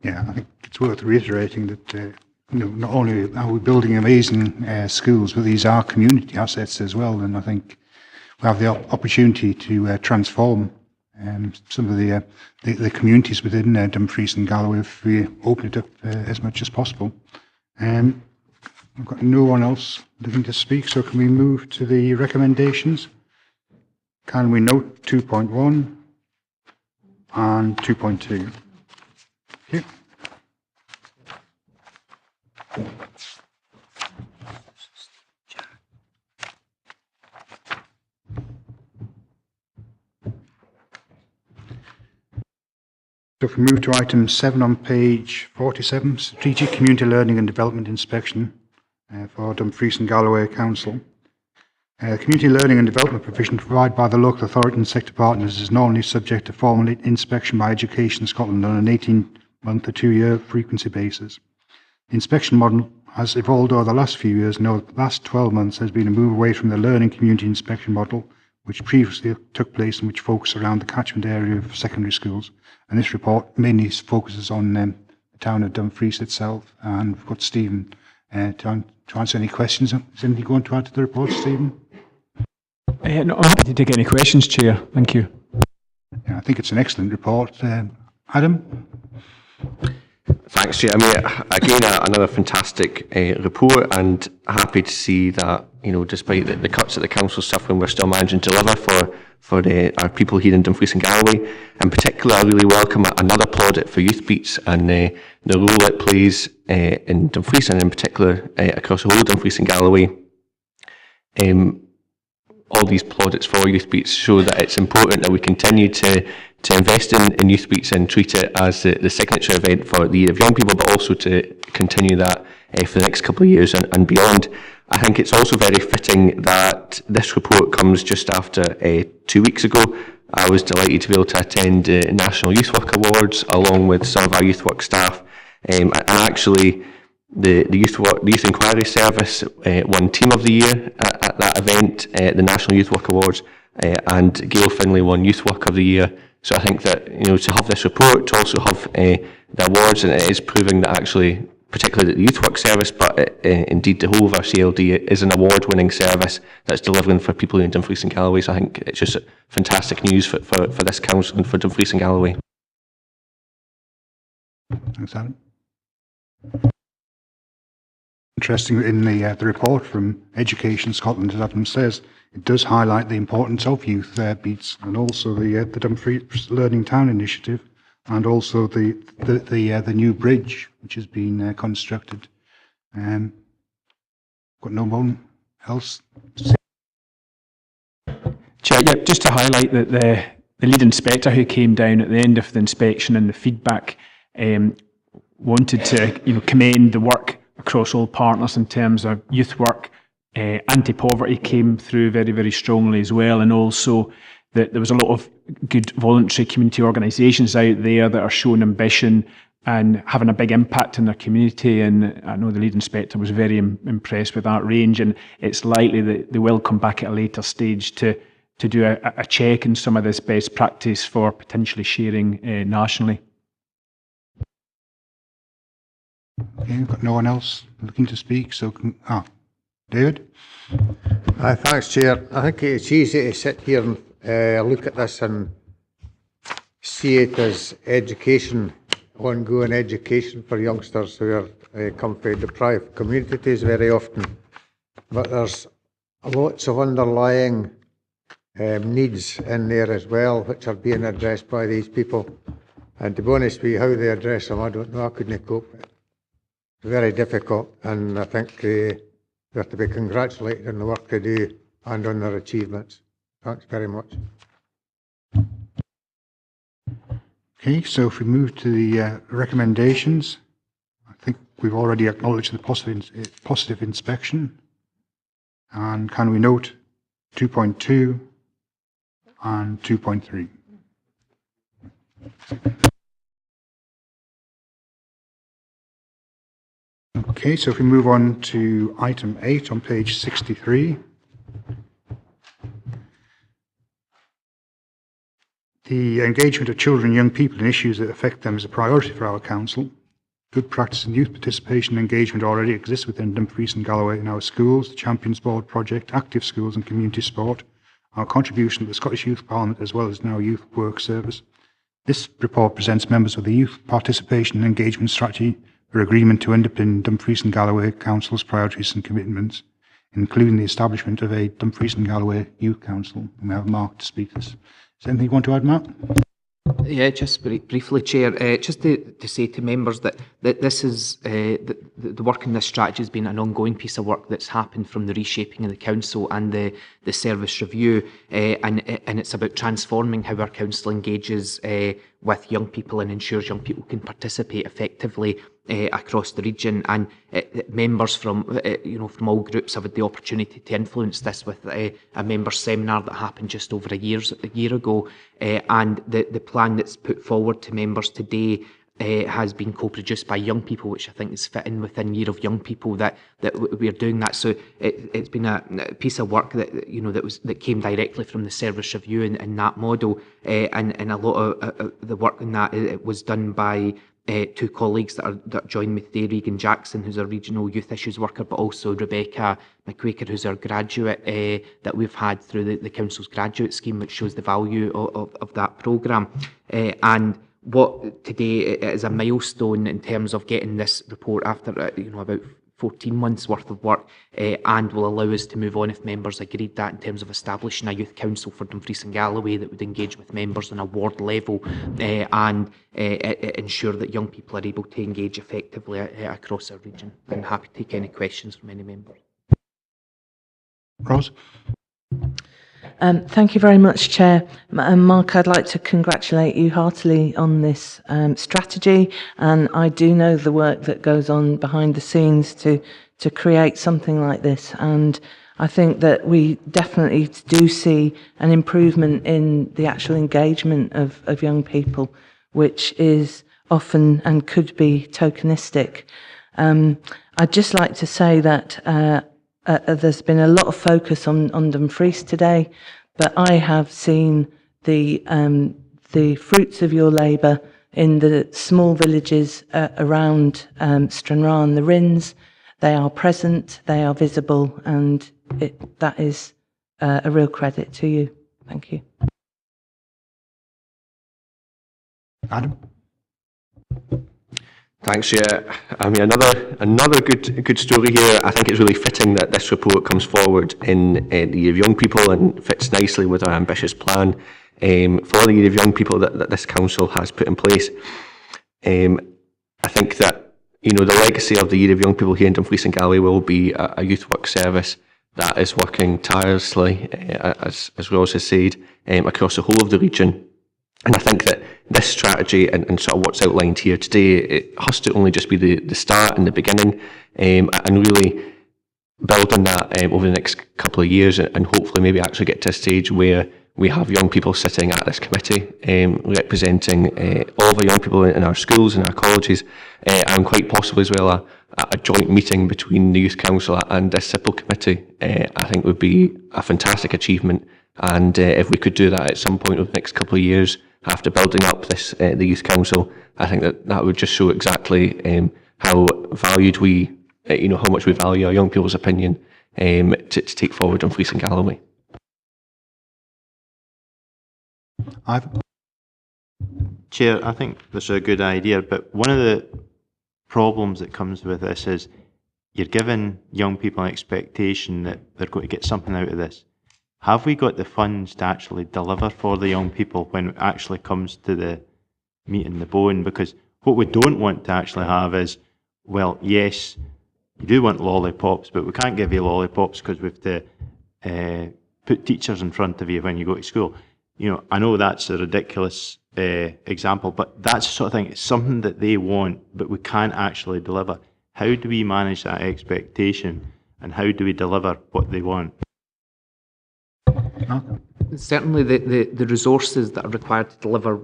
Yeah, I think it's worth reiterating that you know, not only are we building amazing schools, but these are community assets as well, and I think we have the opportunity to transform some of the communities within Dumfries and Galloway if we open it up as much as possible. I've got no one else looking to speak, so can we move to the recommendations? Can we note 2.1 and 2.2? Thank you. So if we move to item 7 on page 47, Strategic Community Learning and Development Inspection for Dumfries and Galloway Council. Community learning and development provision provided by the local authority and sector partners is normally subject to formal inspection by Education Scotland on an 18-month or 2-year frequency basis. The inspection model has evolved over the last few years, and over the last 12 months has been a move away from the learning community inspection model, which previously took place and which focused around the catchment area of secondary schools. And this report mainly focuses on the town of Dumfries itself. And we've got Stephen to answer any questions. Is anything going to add to the report, Stephen? No, I'm happy to take any questions, Chair. Thank you. Yeah, I think it's an excellent report. Adam? Thanks, Chair. I mean, again, another fantastic report, and happy to see that, you know, despite the cuts that the council's suffering, we're still managing to deliver for our people here in Dumfries and Galloway. In particular, I really welcome another plaudit for Youth Beats and the role it plays in Dumfries, and in particular across the whole Dumfries and Galloway. All these plaudits for Youth Beats show that it's important that we continue to invest in Youth Beats and treat it as the signature event for the Year of Young People, but also to continue that for the next couple of years and beyond. I think it's also very fitting that this report comes just after 2 weeks ago. I was delighted to be able to attend the National Youth Work Awards along with some of our youth work staff, and actually the Youth Inquiry Service won Team of the Year at that event, the National Youth Work Awards, and Gail Finlay won Youth Work of the Year. So I think that, you know, to have this report, to also have the awards, and it is proving that actually, particularly the Youth Work Service, but indeed the whole of our CLD is an award-winning service that's delivering for people in Dumfries and Galloway. So I think it's just fantastic news for this council and for Dumfries and Galloway. Thanks, Adam. Interesting, in the report from Education Scotland, as Adam says, it does highlight the importance of youth beats, and also the Dumfries Learning Town initiative, and also the new bridge which has been constructed. Got no one else to say? Chair, yeah, just to highlight that the lead inspector who came down at the end of the inspection and the feedback wanted to commend the work across all partners in terms of youth work. Anti-poverty came through very, very strongly as well, and also that there was a lot of good voluntary community organisations out there that are showing ambition and having a big impact in their community. And I know the lead inspector was very impressed with that range, and it's likely that they will come back at a later stage to do a check in some of this best practice for potentially sharing nationally. Okay, we've got no one else looking to speak, so David? Thanks, Chair. I think it's easy to sit here and look at this and see it as education, ongoing education for youngsters who are come from deprived communities very often. But there's lots of underlying needs in there as well, which are being addressed by these people. And to be honest with you, how they address them, I don't know. I couldn't cope with it. It's very difficult, and I think they have to be congratulated on the work they do and on their achievements. Thanks very much. Okay, so if we move to the recommendations, I think we've already acknowledged the positive inspection. And can we note 2.2 and 2.3? Okay, so if we move on to item 8 on page 63. The engagement of children and young people in issues that affect them is a priority for our council. Good practice and youth participation and engagement already exists within Dumfries and Galloway in our schools, the Champions Board project, active schools and community sport, our contribution to the Scottish Youth Parliament as well as now Youth Work Service. This report presents members of the Youth Participation and Engagement Strategy for agreement to underpin Dumfries and Galloway Council's priorities and commitments, including the establishment of a Dumfries and Galloway Youth Council. And we have Mark to speak to this. Is there anything you want to add, Mark? Yeah, just briefly, Chair, just to say to members that this is the work in this strategy has been an ongoing piece of work that's happened from the reshaping of the council and the service review, and it's about transforming how our council engages with young people and ensures young people can participate effectively across the region. And members from from all groups have had the opportunity to influence this with a members' seminar that happened just over a year ago, and the plan that's put forward to members today has been co-produced by young people, which I think is fitting within Year of Young People that we're doing that. So it's been a piece of work that that came directly from the service review in that model, and a lot of the work in that it was done by two colleagues that joined me today, Regan Jackson, who's a regional youth issues worker, but also Rebecca McQuaker, who's our graduate that we've had through the council's graduate scheme, which shows the value of that programme. And what today is a milestone in terms of getting this report after about 14 months worth of work, and will allow us to move on if members agreed that in terms of establishing a youth council for Dumfries and Galloway that would engage with members on a ward level and ensure that young people are able to engage effectively across our region. I'm happy to take any questions from any member. Ros? Thank you very much, Chair. Mark, I'd like to congratulate you heartily on this strategy, and I do know the work that goes on behind the scenes to create something like this, and I think that we definitely do see an improvement in the actual engagement of young people, which is often and could be tokenistic. I'd just like to say that there's been a lot of focus on Dumfries today, but I have seen the fruits of your labour in the small villages around Stranraer, the Rins. They are present, they are visible, and that is a real credit to you. Thank you. Adam? Thanks, yeah. I mean, another good story here. I think it's really fitting that this report comes forward in the Year of Young People and fits nicely with our ambitious plan for the Year of Young People that this council has put in place. I think that the legacy of the Year of Young People here in Dumfries and Galloway will be a youth work service that is working tirelessly, as Ros has said, across the whole of the region. And I think that this strategy and sort of what's outlined here today, it has to only just be the start and the beginning, and really build on that over the next couple of years, and hopefully maybe actually get to a stage where we have young people sitting at this committee representing all the young people in our schools and our colleges, and quite possibly as well a joint meeting between the Youth Council and this CYPL committee, I think would be a fantastic achievement. And if we could do that at some point over the next couple of years after building up this the Youth Council, I think that would just show exactly how valued we, how much we value our young people's opinion to take forward Dumfries and Galloway. Chair, I think this is a good idea, but one of the problems that comes with this is you're giving young people an expectation that they're going to get something out of this. Have we got the funds to actually deliver for the young people when it actually comes to the meat and the bone? Because what we don't want to actually have is, well, yes, you do want lollipops, but we can't give you lollipops because we have to put teachers in front of you when you go to school. I know that's a ridiculous example, but that's the sort of thing. It's something that they want, but we can't actually deliver. How do we manage that expectation, and how do we deliver what they want? Certainly the resources that are required to deliver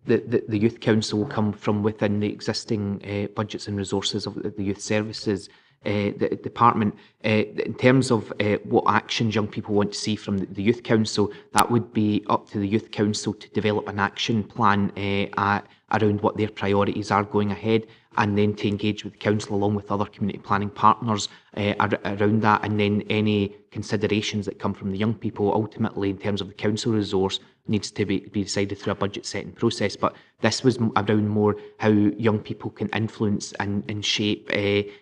the Youth Council will come from within the existing budgets and resources of the Youth Services the department. In terms of what actions young people want to see from the Youth Council, that would be up to the Youth Council to develop an action plan around what their priorities are going ahead, and then to engage with the council along with other community planning partners around that, and then any considerations that come from the young people ultimately in terms of the council resource needs to be decided through a budget setting process. But this was around more how young people can influence and shape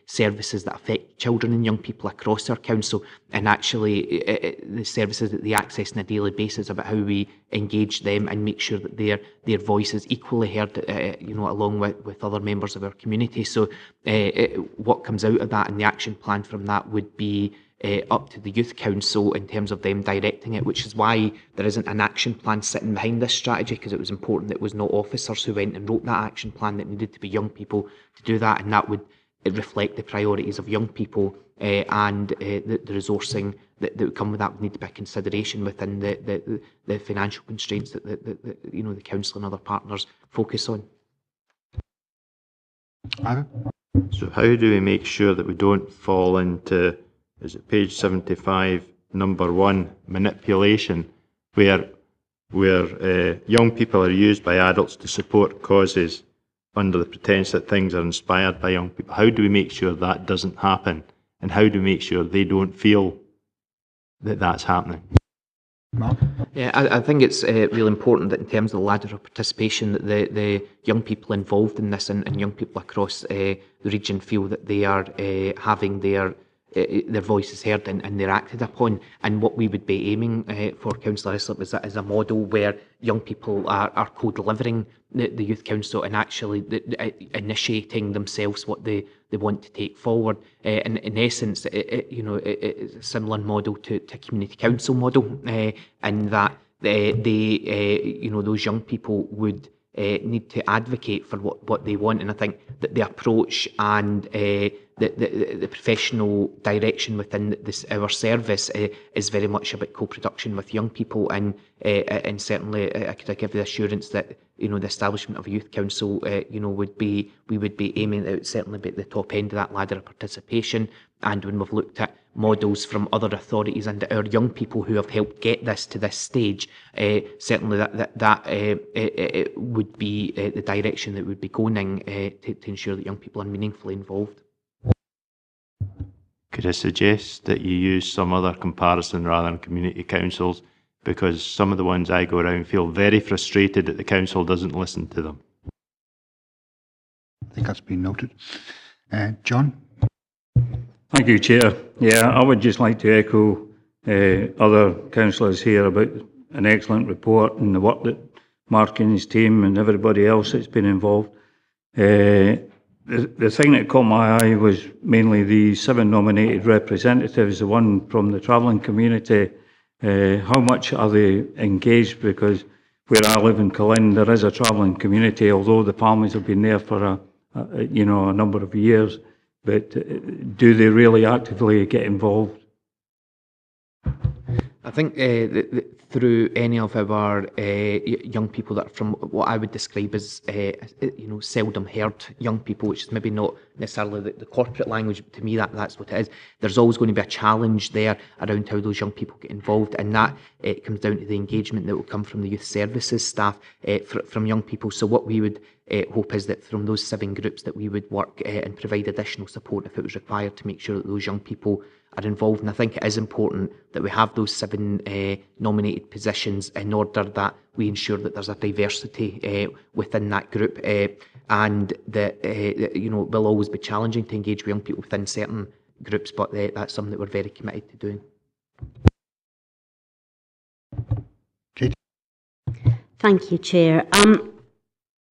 services that affect children and young people across our council, and actually the services that they access on a daily basis, about how we engage them and make sure that their voice is equally heard, along with other members of our community. So what comes out of that and the action plan from that would be up to the Youth Council in terms of them directing it, which is why there isn't an action plan sitting behind this strategy, because it was important that it was not officers who went and wrote that action plan, that needed to be young people to do that, and that would reflect the priorities of young people, and the resourcing that would come with that would need to be a consideration within the financial constraints that the council and other partners focus on. So how do we make sure that we don't fall into, is it page 75, number 1, manipulation, where young people are used by adults to support causes under the pretense that things are inspired by young people? How do we make sure that doesn't happen? And how do we make sure they don't feel that that's happening? Yeah, I think it's really important that in terms of the ladder of participation, that the young people involved in this and young people across the region feel that they are having their voices heard and they're acted upon. And what we would be aiming for Councillor Islip is a model where young people are co-delivering the Youth Council and actually initiating themselves what they want to take forward. And in essence, it's a similar model to a community council model, in that those young people would need to advocate for what they want. And I think that the approach and the professional direction within our service is very much about co-production with young people, and certainly I could give the assurance that the establishment of a youth council we would be aiming at certainly at the top end of that ladder of participation. And when we've looked at models from other authorities and our young people who have helped get this to this stage, certainly that it would be the direction that would be going in to ensure that young people are meaningfully involved. Could I suggest that you use some other comparison rather than community councils, because some of the ones I go around feel very frustrated that the council doesn't listen to them? I think that's been noted. John? Thank you, Chair. Yeah, I would just like to echo other councillors here about an excellent report and the work that Mark and his team and everybody else that's been involved. The thing that caught my eye was mainly the 7 nominated representatives, the one from the travelling community. How much are they engaged? Because where I live in Cullen, there is a travelling community, although the families have been there for a number of years. But do they really actively get involved? I think through any of our young people that are from what I would describe as seldom heard young people, which is maybe not necessarily the corporate language, but to me that's what it is. There's always going to be a challenge there around how those young people get involved, and that it comes down to the engagement that will come from the youth services staff from young people. So what we would hope is that from those 7 groups that we would work and provide additional support if it was required to make sure that those young people are involved. And I think it is important that we have those 7 nominated positions in order that we ensure that there's a diversity within that group, and that it will always be challenging to engage with young people within certain groups, but that's something that we're very committed to doing. Thank you, Chair.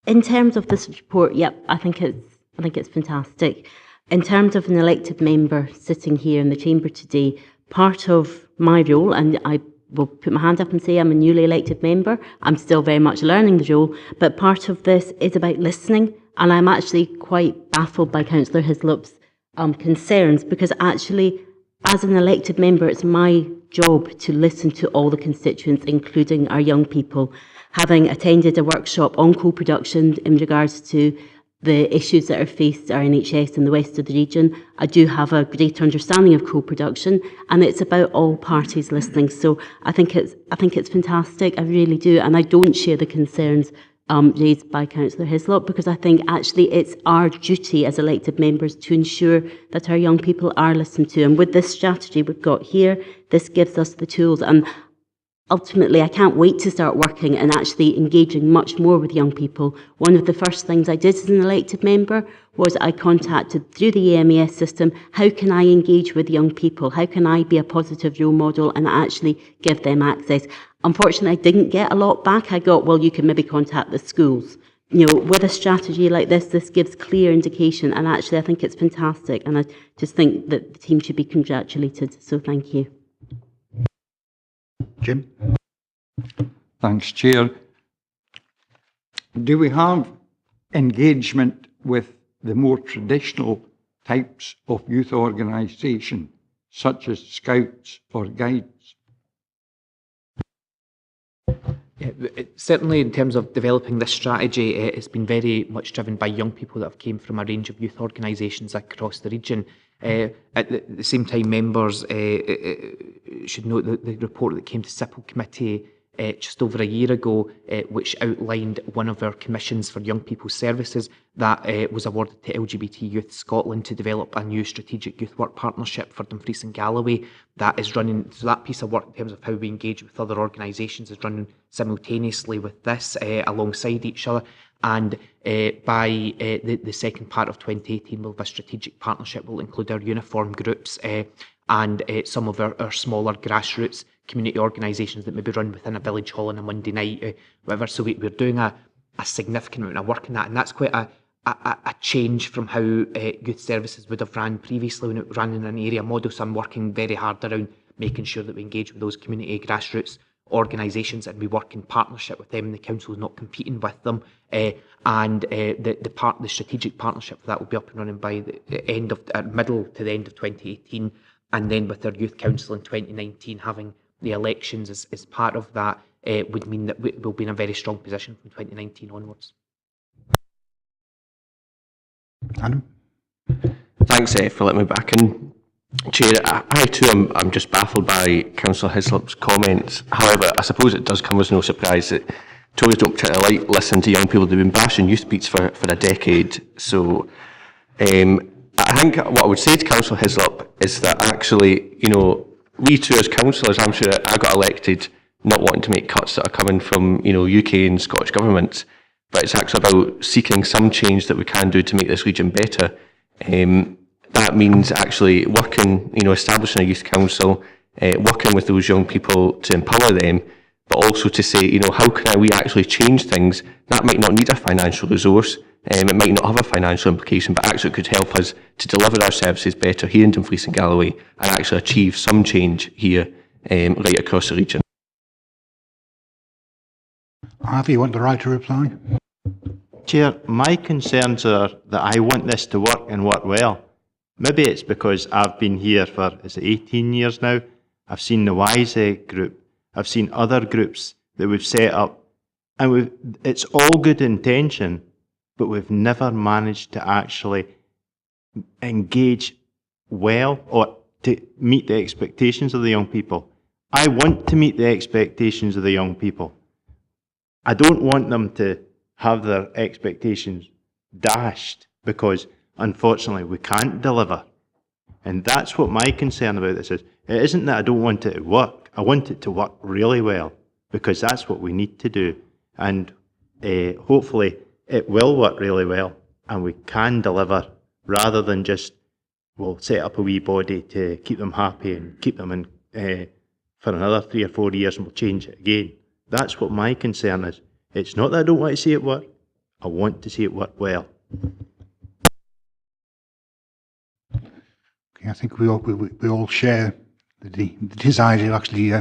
In terms of this report, yep, I think it's fantastic. In terms of an elected member sitting here in the chamber today, part of my role, and I will put my hand up and say I'm a newly elected member, I'm still very much learning the role, but part of this is about listening, and I'm actually quite baffled by Councillor Hislop's concerns, because actually, as an elected member, it's my job to listen to all the constituents, including our young people. Having attended a workshop on co-production in regards to the issues that are faced our NHS in the west of the region, I do have a greater understanding of co-production, and it's about all parties listening. So I think it's fantastic. I really do, and I don't share the concerns raised by Councillor Hislop, because I think actually it's our duty as elected members to ensure that our young people are listened to. And with this strategy we've got here, this gives us the tools. And ultimately, I can't wait to start working and actually engaging much more with young people. One of the first things I did as an elected member was I contacted, through the EMES system, how can I engage with young people? How can I be a positive role model and actually give them access? Unfortunately, I didn't get a lot back. I got, well, you can maybe contact the schools. With a strategy like this gives clear indication, and actually I think it's fantastic, and I just think that the team should be congratulated. So thank you. Jim? Thanks, Chair. Do we have engagement with the more traditional types of youth organisation, such as Scouts or Guides? Yeah, certainly in terms of developing this strategy, it's been very much driven by young people that have came from a range of youth organisations across the region. At the same time, members should note that the report that came to CYPLLC committee just over a year ago, which outlined one of our commissions for young people's services that was awarded to LGBT Youth Scotland to develop a new strategic youth work partnership for Dumfries and Galloway. That is running, so that piece of work in terms of how we engage with other organisations is running simultaneously with this, alongside each other. And by the second part of 2018, we'll have a strategic partnership. Will include our uniform groups and some of our smaller grassroots community organisations that maybe run within a village hall on a Monday night, whatever. So we're doing a significant amount of work in that, and that's quite a change from how youth services would have ran previously when it ran in an area model. So I'm working very hard around making sure that we engage with those community grassroots organisations and we work in partnership with them. The council is not competing with them, and the strategic partnership for that will be up and running by the end of middle to the end of 2018, and then with our youth council in 2019 having the elections as part of that would mean that we'll be in a very strong position from 2019 onwards. Adam? Thanks for letting me back in. Chair, I too am just baffled by Councillor Hislop's comments. However, I suppose it does come as no surprise that Tories don't particularly like listening to young people who've been bashing youth beats for a decade. So I think what I would say to Councillor Hislop is that actually, we too as councillors, I'm sure I got elected not wanting to make cuts that are coming from, UK and Scottish governments, but it's actually about seeking some change that we can do to make this region better. That means actually working, establishing a youth council, working with those young people to empower them, but also to say, how can we actually change things? That might not need a financial resource, it might not have a financial implication, but actually it could help us to deliver our services better here in Dumfries and Galloway and actually achieve some change here right across the region. Harvey, you want the right to reply? Chair, my concerns are that I want this to work and work well. Maybe it's because I've been here for, 18 years now, I've seen the WISE group, I've seen other groups that we've set up, and it's all good intention, but we've never managed to actually engage well or to meet the expectations of the young people. I want to meet the expectations of the young people. I don't want them to have their expectations dashed because, unfortunately, we can't deliver. And that's what my concern about this is. It isn't that I don't want it to work. I want it to work really well because that's what we need to do. And hopefully it will work really well and we can deliver rather than just, we'll set up a wee body to keep them happy and keep them in for another 3 or 4 years and we'll change it again. That's what my concern is. It's not that I don't want to see it work. I want to see it work well. Okay, I think we all share the desire to actually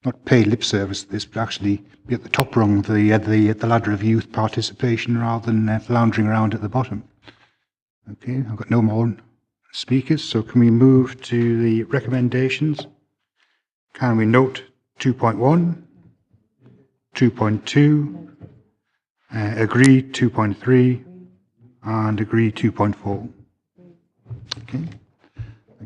not pay lip service to this, but actually be at the top rung of the ladder of youth participation rather than floundering around at the bottom. Okay, I've got no more speakers, so can we move to the recommendations? Can we note 2.1, 2.2, agree 2.3, and agree 2.4? Okay.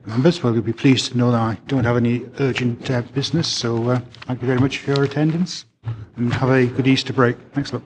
Members, well, you'll be pleased to know that I don't have any urgent business, so thank you very much for your attendance and have a good Easter break. Thanks a lot.